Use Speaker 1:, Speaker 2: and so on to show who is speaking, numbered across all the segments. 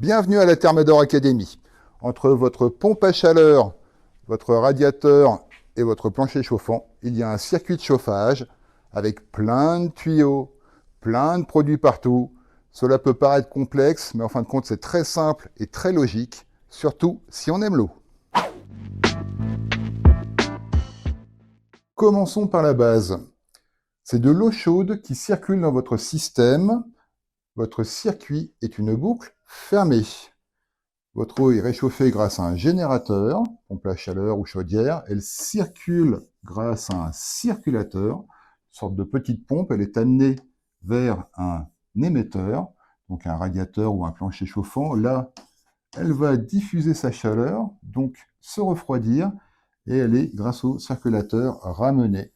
Speaker 1: Bienvenue à la Thermador Academy. Entre votre pompe à chaleur, votre radiateur et votre plancher chauffant, il y a un circuit de chauffage avec plein de tuyaux, plein de produits partout. Cela peut paraître complexe, mais en fin de compte, c'est très simple et très logique, surtout si on aime l'eau. Commençons par la base. C'est de l'eau chaude qui circule dans votre système. Votre circuit est une boucle fermée. Votre eau est réchauffée grâce à un générateur, pompe à chaleur ou chaudière. Elle circule grâce à un circulateur, une sorte de petite pompe. Elle est amenée vers un émetteur, donc un radiateur ou un plancher chauffant. Là, elle va diffuser sa chaleur, donc se refroidir, et elle est, grâce au circulateur, ramenée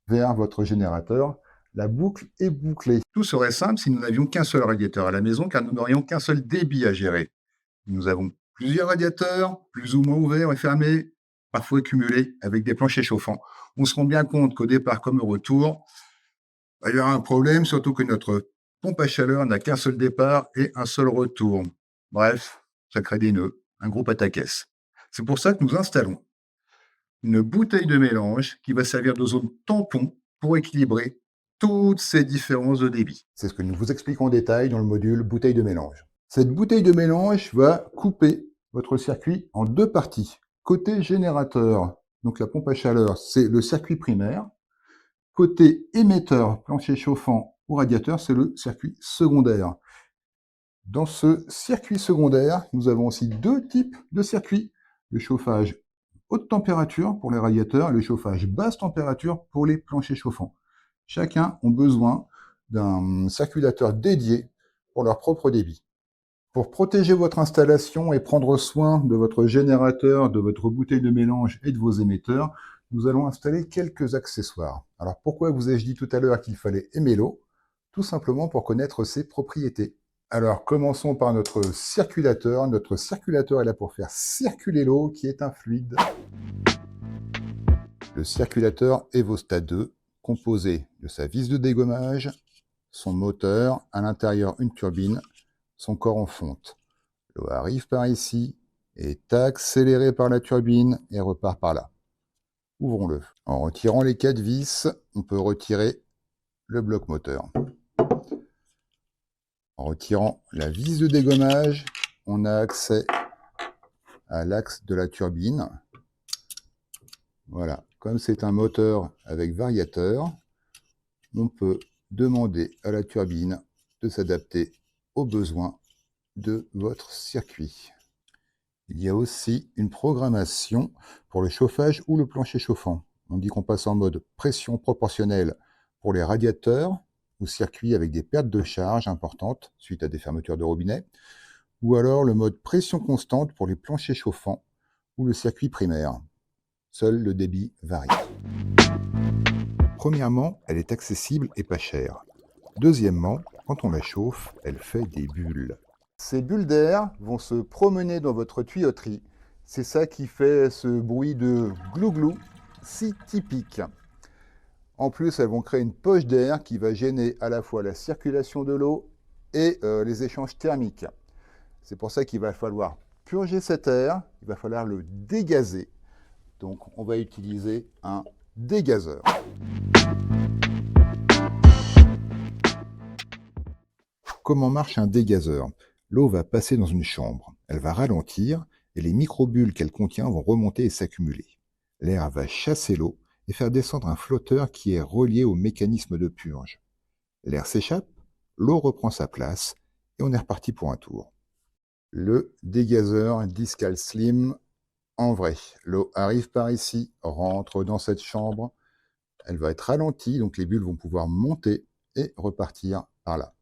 Speaker 1: vers votre générateur. La boucle est bouclée. Tout serait simple si nous n'avions qu'un seul radiateur à la maison, car nous n'aurions qu'un seul débit à gérer. Nous avons plusieurs radiateurs, plus ou moins ouverts et fermés, parfois cumulés avec des planchers chauffants. On se rend bien compte qu'au départ comme au retour, il y aura un problème, surtout que notre pompe à chaleur n'a qu'un seul départ et un seul retour. Bref, ça crée des nœuds, un gros pataquès. C'est pour ça que nous installons une bouteille de mélange qui va servir de zone tampon pour équilibrer toutes ces différences de débit. C'est ce que nous vous expliquons en détail dans le module bouteille de mélange. Cette bouteille de mélange va couper votre circuit en deux parties. Côté générateur, donc la pompe à chaleur, c'est le circuit primaire. Côté émetteur, plancher chauffant ou radiateur, c'est le circuit secondaire. Dans ce circuit secondaire, nous avons aussi deux types de circuits. Le chauffage haute température pour les radiateurs et le chauffage basse température pour les planchers chauffants. Chacun a besoin d'un circulateur dédié pour leur propre débit. Pour protéger votre installation et prendre soin de votre générateur, de votre bouteille de mélange et de vos émetteurs, nous allons installer quelques accessoires. Alors pourquoi vous ai-je dit tout à l'heure qu'il fallait aimer l'eau? Tout simplement pour connaître ses propriétés. Alors commençons par notre circulateur. Notre circulateur est là pour faire circuler l'eau qui est un fluide. Le circulateur Evostat 2, composé de sa vis de dégommage, son moteur, à l'intérieur une turbine, son corps en fonte. L'eau arrive par ici, est accélérée par la turbine et repart par là. Ouvrons-le. En retirant les 4 vis, on peut retirer le bloc moteur. En retirant la vis de dégommage, on a accès à l'axe de la turbine. Voilà, comme c'est un moteur avec variateur, on peut demander à la turbine de s'adapter aux besoins de votre circuit. Il y a aussi une programmation pour le chauffage ou le plancher chauffant. On dit qu'on passe en mode pression proportionnelle pour les radiateurs ou circuits avec des pertes de charge importantes suite à des fermetures de robinet, ou alors le mode pression constante pour les planchers chauffants ou le circuit primaire. Seul le débit varie. Premièrement, elle est accessible et pas chère. Deuxièmement, quand on la chauffe, elle fait des bulles. Ces bulles d'air vont se promener dans votre tuyauterie. C'est ça qui fait ce bruit de glou-glou si typique. En plus, elles vont créer une poche d'air qui va gêner à la fois la circulation de l'eau et les échanges thermiques. C'est pour ça qu'il va falloir purger cet air, il va falloir le dégazer. Donc on va utiliser un dégazeur. Comment marche un dégazeur? L'eau va passer dans une chambre, elle va ralentir et les microbules qu'elle contient vont remonter et s'accumuler. L'air va chasser l'eau et faire descendre un flotteur qui est relié au mécanisme de purge. L'air s'échappe, l'eau reprend sa place et on est reparti pour un tour. Le dégazeur Discal Slim en vrai. L'eau arrive par ici, rentre dans cette chambre, elle va être ralentie, donc les bulles vont pouvoir monter et repartir par là.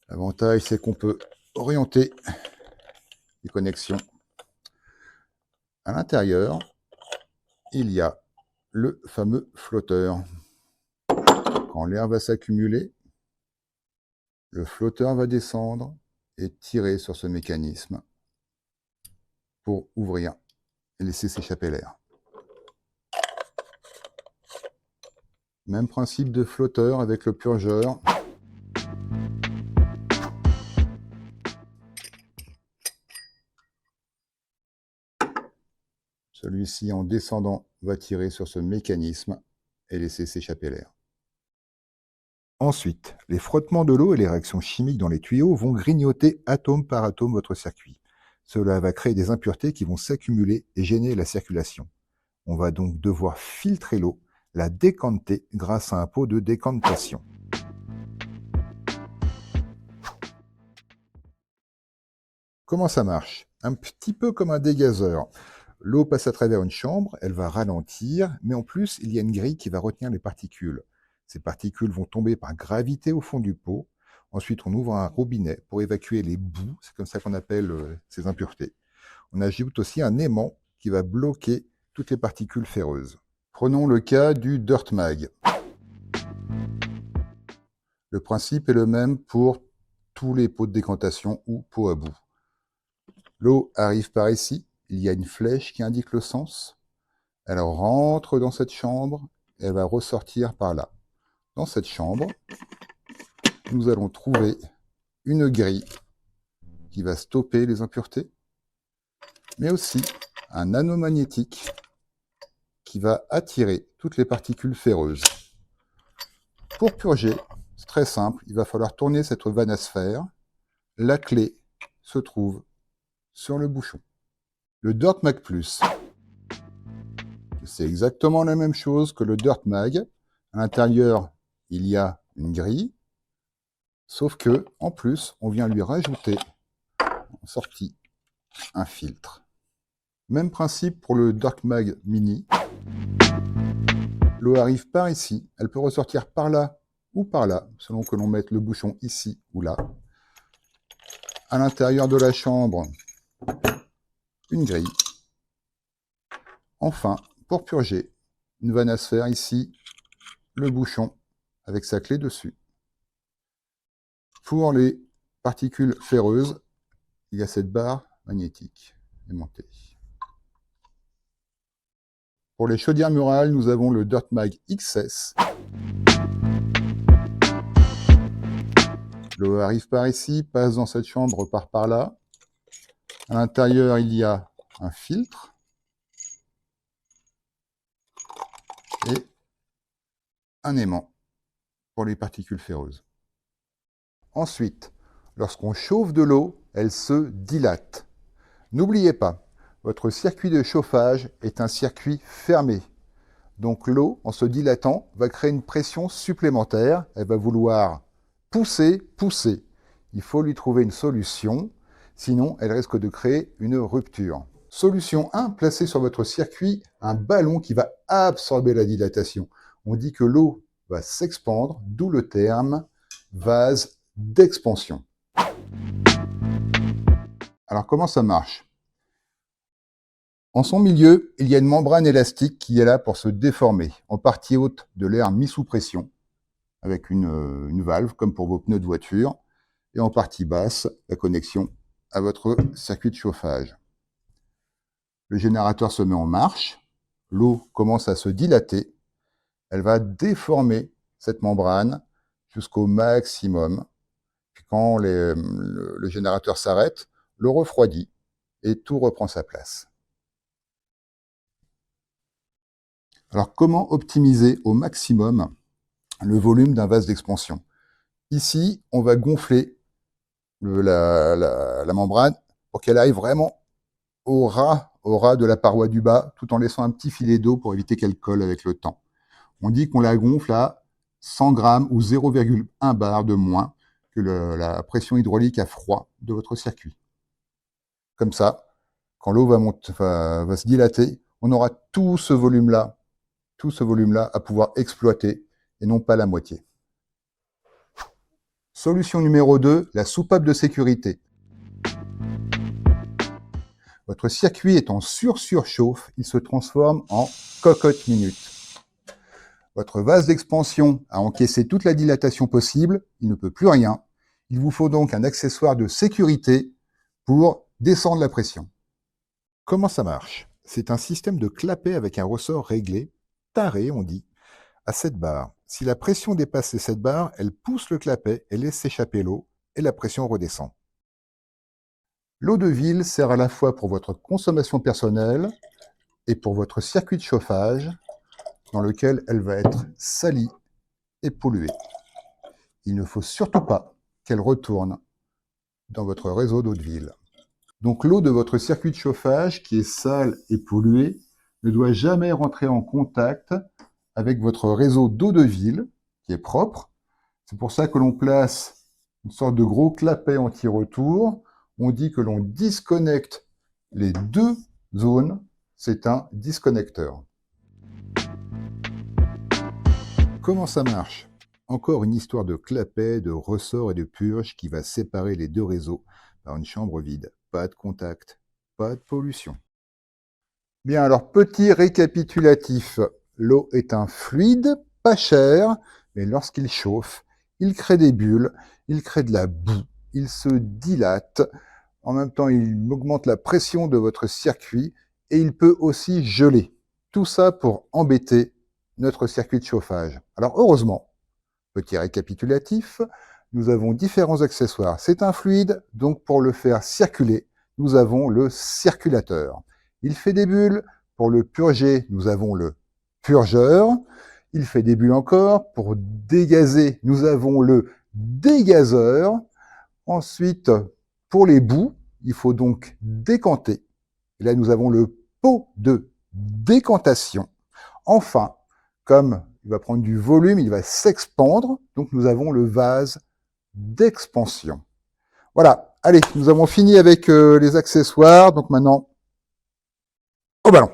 Speaker 1: L'avantage, c'est qu'on peut orienter les connexions. À l'intérieur, il y a le fameux flotteur. Quand l'air va s'accumuler, le flotteur va descendre et tirer sur ce mécanisme pour ouvrir et laisser s'échapper l'air. Même principe de flotteur avec le purgeur. Celui-ci, en descendant, va tirer sur ce mécanisme et laisser s'échapper l'air. Ensuite, les frottements de l'eau et les réactions chimiques dans les tuyaux vont grignoter atome par atome votre circuit. Cela va créer des impuretés qui vont s'accumuler et gêner la circulation. On va donc devoir filtrer l'eau, la décanter grâce à un pot de décantation. Comment ça marche? Un petit peu comme un dégazeur. L'eau passe à travers une chambre, elle va ralentir, mais en plus, il y a une grille qui va retenir les particules. Ces particules vont tomber par gravité au fond du pot. Ensuite, on ouvre un robinet pour évacuer les boues, c'est comme ça qu'on appelle ces impuretés. On ajoute aussi un aimant qui va bloquer toutes les particules ferreuses. Prenons le cas du Dirt Mag. Le principe est le même pour tous les pots de décantation ou pots à bout. L'eau arrive par ici, il y a une flèche qui indique le sens. Elle rentre dans cette chambre et elle va ressortir par là. Dans cette chambre, nous allons trouver une grille qui va stopper les impuretés, mais aussi un anneau magnétique qui va attirer toutes les particules ferreuses. Pour purger, c'est très simple, il va falloir tourner cette vanne à sphère. La clé se trouve sur le bouchon. Le Dirt Mag Plus, c'est exactement la même chose que le Dirt Mag. À l'intérieur, il y a une grille, sauf que, en plus, on vient lui rajouter en sortie un filtre. Même principe pour le Dirt Mag Mini. L'eau arrive par ici, elle peut ressortir par là ou par là, selon que l'on mette le bouchon ici ou là. À l'intérieur de la chambre, une grille. Enfin, pour purger, une vanne à sphère ici, le bouchon avec sa clé dessus. Pour les particules ferreuses, il y a cette barre magnétique aimantée. Pour les chaudières murales, nous avons le Dirt Mag XS. L'eau arrive par ici, passe dans cette chambre, repart par là. À l'intérieur, il y a un filtre et un aimant pour les particules ferreuses. Ensuite, lorsqu'on chauffe de l'eau, elle se dilate. N'oubliez pas, votre circuit de chauffage est un circuit fermé. Donc l'eau, en se dilatant, va créer une pression supplémentaire. Elle va vouloir pousser, pousser. Il faut lui trouver une solution, sinon elle risque de créer une rupture. Solution 1, placez sur votre circuit un ballon qui va absorber la dilatation. On dit que l'eau va s'expandre, d'où le terme vase d'expansion. Alors comment ça marche? En son milieu, il y a une membrane élastique qui est là pour se déformer, en partie haute de l'air mis sous pression, avec une valve, comme pour vos pneus de voiture, et en partie basse, la connexion à votre circuit de chauffage. Le générateur se met en marche, l'eau commence à se dilater, elle va déformer cette membrane jusqu'au maximum. Puis quand le générateur s'arrête, l'eau refroidit et tout reprend sa place. Alors, comment optimiser au maximum le volume d'un vase d'expansion? Ici, on va gonfler la membrane pour qu'elle aille vraiment au ras de la paroi du bas, tout en laissant un petit filet d'eau pour éviter qu'elle colle avec le temps. On dit qu'on la gonfle à 100 grammes ou 0,1 bar de moins que la pression hydraulique à froid de votre circuit. Comme ça, quand l'eau va se dilater, on aura tout ce volume-là à pouvoir exploiter et non pas la moitié. Solution numéro 2, la soupape de sécurité. Votre circuit est en surchauffe, il se transforme en cocotte minute. Votre vase d'expansion a encaissé toute la dilatation possible, il ne peut plus rien. Il vous faut donc un accessoire de sécurité pour descendre la pression. Comment ça marche? C'est un système de clapet avec un ressort réglé, taré on dit, à 7 bars. Si la pression dépasse les 7 bars, elle pousse le clapet et laisse s'échapper l'eau, et la pression redescend. L'eau de ville sert à la fois pour votre consommation personnelle et pour votre circuit de chauffage, dans lequel elle va être salie et polluée. Il ne faut surtout pas qu'elle retourne dans votre réseau d'eau de ville. Donc l'eau de votre circuit de chauffage, qui est sale et polluée, ne doit jamais rentrer en contact avec votre réseau d'eau de ville, qui est propre. C'est pour ça que l'on place une sorte de gros clapet anti-retour. On dit que l'on disconnecte les deux zones. C'est un disconnecteur. Comment ça marche? Encore une histoire de clapet, de ressort et de purge qui va séparer les deux réseaux par une chambre vide. Pas de contact, pas de pollution. Bien, alors petit récapitulatif. L'eau est un fluide pas cher, mais lorsqu'il chauffe, il crée des bulles, il crée de la boue, il se dilate. En même temps, il augmente la pression de votre circuit et il peut aussi geler. Tout ça pour embêter notre circuit de chauffage. Alors heureusement, petit récapitulatif, nous avons différents accessoires. C'est un fluide, donc pour le faire circuler, nous avons le circulateur. Il fait des bulles, pour le purger, nous avons le purgeur. Il fait des bulles encore, pour dégazer, nous avons le dégazeur. Ensuite, pour les boues, il faut donc décanter. Et là, nous avons le pot de décantation. Enfin, comme il va prendre du volume, il va s'expandre, donc nous avons le vase d'expansion. Voilà, allez, nous avons fini avec les accessoires, donc maintenant, au ballon.